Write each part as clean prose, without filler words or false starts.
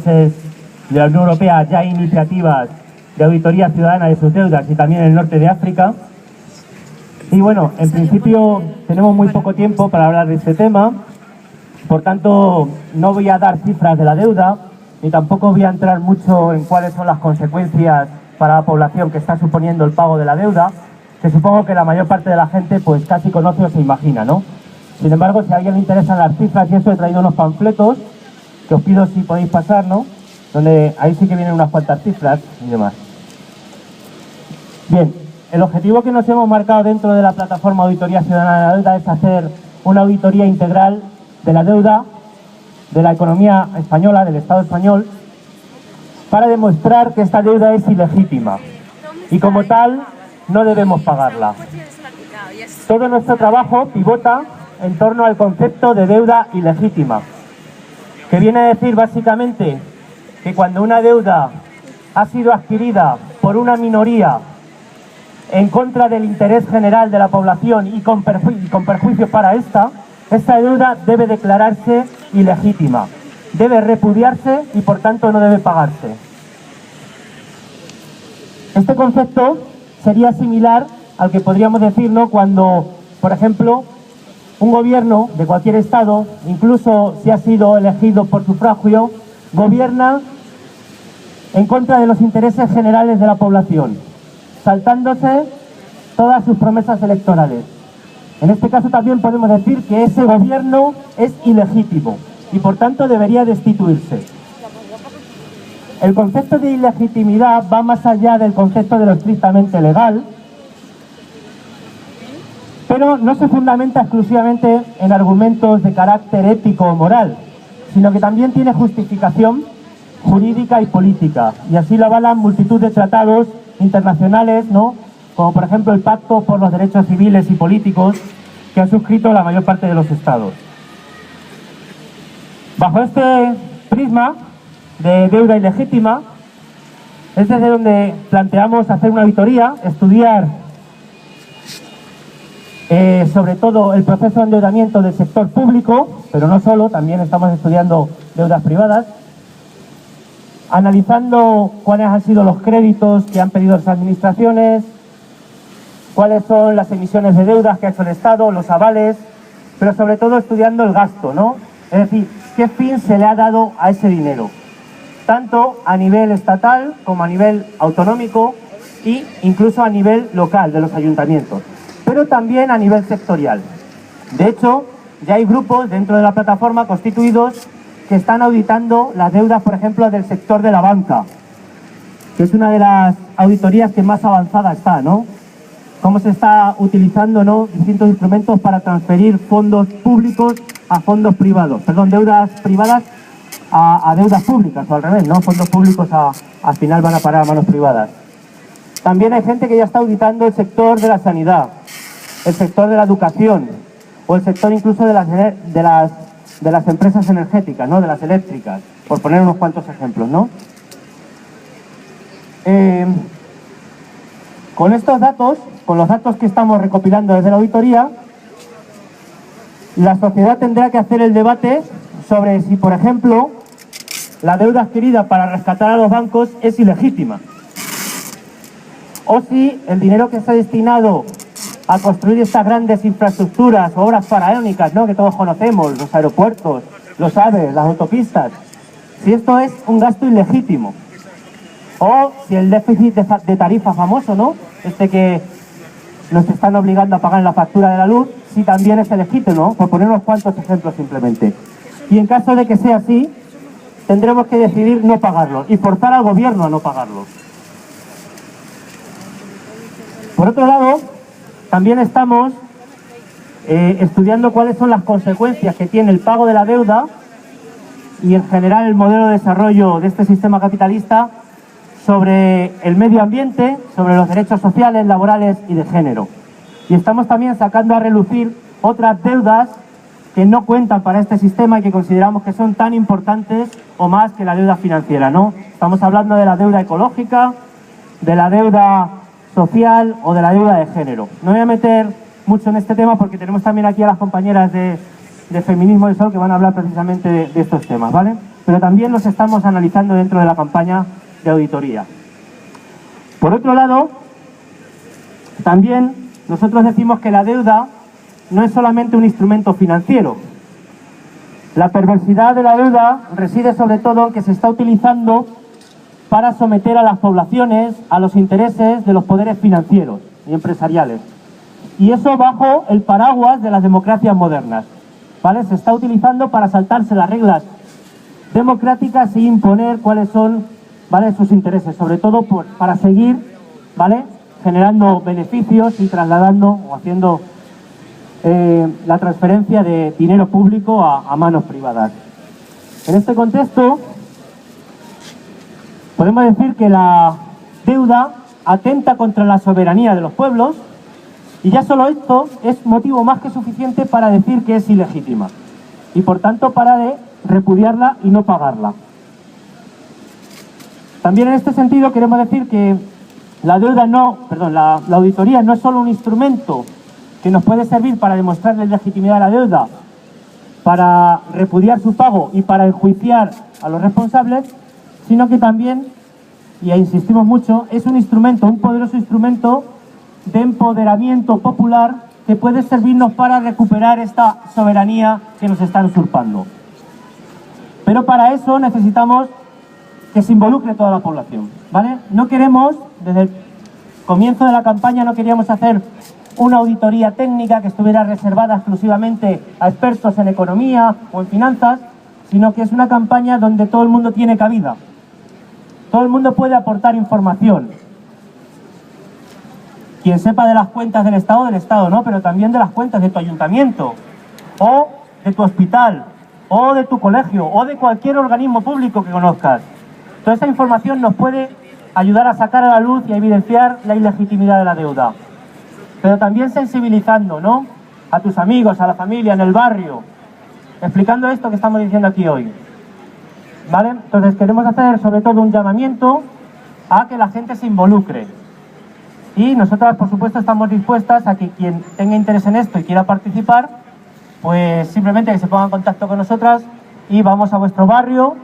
países de la Unión Europea ya hay iniciativas de auditoría ciudadana de sus deudas y también en el norte de África. Y bueno, en principio tenemos muy poco tiempo para hablar de este tema, por tanto no voy a dar cifras de la deuda, ni tampoco voy a entrar mucho en cuáles son las consecuencias para la población que está suponiendo el pago de la deuda, que supongo que la mayor parte de la gente pues casi conoce o se imagina, ¿no? Sin embargo, si a alguien le interesan las cifras y eso, he traído unos panfletos que os pido si podéis pasar, ¿no? Donde ahí sí que vienen unas cuantas cifras y demás. Bien, el objetivo que nos hemos marcado dentro de la plataforma Auditoría Ciudadana de la Deuda es hacer una auditoría integral de la deuda de la economía española, del Estado español, para demostrar que esta deuda es ilegítima y como tal no debemos pagarla. Todo nuestro trabajo pivota en torno al concepto de deuda ilegítima, que viene a decir básicamente que cuando una deuda ha sido adquirida por una minoría en contra del interés general de la población y con perjuicio para esta deuda debe declararse ilegítima, debe repudiarse y por tanto no debe pagarse. Este concepto sería similar al que podríamos decir, ¿no?, cuando, por ejemplo, un gobierno de cualquier estado, incluso si ha sido elegido por sufragio, gobierna en contra de los intereses generales de la población, saltándose todas sus promesas electorales. En este caso también podemos decir que ese gobierno es ilegítimo y por tanto debería destituirse. El concepto de ilegitimidad va más allá del concepto de lo estrictamente legal, pero no se fundamenta exclusivamente en argumentos de carácter ético o moral, sino que también tiene justificación jurídica y política, y así lo avalan multitud de tratados internacionales, ¿no?, como por ejemplo el Pacto por los Derechos Civiles y Políticos, que han suscrito la mayor parte de los estados. Bajo este prisma de deuda ilegítima, es desde donde planteamos hacer una auditoría, estudiar sobre todo el proceso de endeudamiento del sector público, pero no solo, también estamos estudiando deudas privadas, analizando cuáles han sido los créditos que han pedido las administraciones, cuáles son las emisiones de deudas que ha hecho el Estado, los avales, pero sobre todo estudiando el gasto, ¿no? Es decir, qué fin se le ha dado a ese dinero, tanto a nivel estatal como a nivel autonómico e incluso a nivel local de los ayuntamientos, pero también a nivel sectorial. De hecho, ya hay grupos dentro de la plataforma constituidos que están auditando las deudas, por ejemplo, del sector de la banca, que es una de las auditorías que más avanzada está, ¿no? Cómo se está utilizando, ¿no?, distintos instrumentos para transferir fondos públicos a fondos privados, perdón, deudas privadas a deudas públicas, o al revés, ¿no?, fondos públicos al final van a parar a manos privadas. También hay gente que ya está auditando el sector de la sanidad, el sector de la educación, o el sector incluso de las empresas energéticas, ¿no?, de las eléctricas, por poner unos cuantos ejemplos, ¿no? Con estos datos, con los datos que estamos recopilando desde la auditoría, la sociedad tendrá que hacer el debate sobre si, por ejemplo, la deuda adquirida para rescatar a los bancos es ilegítima, o si el dinero que se ha destinado a construir estas grandes infraestructuras o obras faraónicas, ¿no?, que todos conocemos, los aeropuertos, los AVEs, las autopistas, si esto es un gasto ilegítimo, o si el déficit de tarifa famoso, ¿no?, este que nos están obligando a pagar en la factura de la luz, si también es legítimo, por poner unos cuantos ejemplos simplemente. Y en caso de que sea así, tendremos que decidir no pagarlo y forzar al gobierno a no pagarlo. Por otro lado, también estamos estudiando cuáles son las consecuencias que tiene el pago de la deuda y en general el modelo de desarrollo de este sistema capitalista sobre el medio ambiente, sobre los derechos sociales, laborales y de género. Y estamos también sacando a relucir otras deudas que no cuentan para este sistema y que consideramos que son tan importantes o más que la deuda financiera, ¿no? Estamos hablando de la deuda ecológica, de la deuda social o de la deuda de género. No voy a meter mucho en este tema porque tenemos también aquí a las compañeras de Feminismo del Sol que van a hablar precisamente de estos temas, ¿vale? pero también los estamos analizando dentro de la campaña de auditoría. Por otro lado, también nosotros decimos que la deuda no es solamente un instrumento financiero. La perversidad de la deuda reside sobre todo en que se está utilizando para someter a las poblaciones a los intereses de los poderes financieros y empresariales. Y eso bajo el paraguas de las democracias modernas, ¿vale? Se está utilizando para saltarse las reglas democráticas e imponer cuáles son, ¿vale?, sus intereses, sobre todo para seguir, ¿vale?, generando beneficios y trasladando o haciendo la transferencia de dinero público a manos privadas. En este contexto, podemos decir que la deuda atenta contra la soberanía de los pueblos, y ya solo esto es motivo más que suficiente para decir que es ilegítima y por tanto para de repudiarla y no pagarla. También en este sentido queremos decir que la auditoría no es solo un instrumento que nos puede servir para demostrar la ilegitimidad de la deuda, para repudiar su pago y para enjuiciar a los responsables, sino que también, y insistimos mucho, es un instrumento, un poderoso instrumento de empoderamiento popular que puede servirnos para recuperar esta soberanía que nos están usurpando. Pero para eso necesitamos que se involucre toda la población, ¿vale? No queremos, desde el comienzo de la campaña, no queríamos hacer una auditoría técnica que estuviera reservada exclusivamente a expertos en economía o en finanzas, sino que es una campaña donde todo el mundo tiene cabida. Todo el mundo puede aportar información. Quien sepa de las cuentas del Estado, ¿no? Pero también de las cuentas de tu ayuntamiento, o de tu hospital, o de tu colegio, o de cualquier organismo público que conozcas. Toda esta información nos puede ayudar a sacar a la luz y a evidenciar la ilegitimidad de la deuda. Pero también sensibilizando, ¿no?, a tus amigos, a la familia, en el barrio, explicando esto que estamos diciendo aquí hoy, ¿vale? Entonces queremos hacer sobre todo un llamamiento a que la gente se involucre. Y nosotras, por supuesto, estamos dispuestas a que quien tenga interés en esto y quiera participar, pues simplemente que se ponga en contacto con nosotras y vamos a vuestro barrio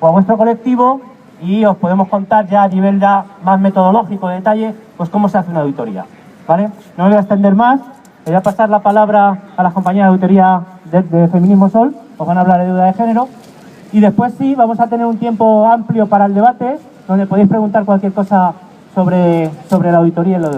o a vuestro colectivo y os podemos contar ya a nivel más metodológico, de detalle, pues cómo se hace una auditoría, ¿vale? No me voy a extender más, le voy a pasar la palabra a las compañeras de auditoría de Feminismo Sol, os van a hablar de deuda de género, y después sí, vamos a tener un tiempo amplio para el debate, donde podéis preguntar cualquier cosa sobre la auditoría y lo de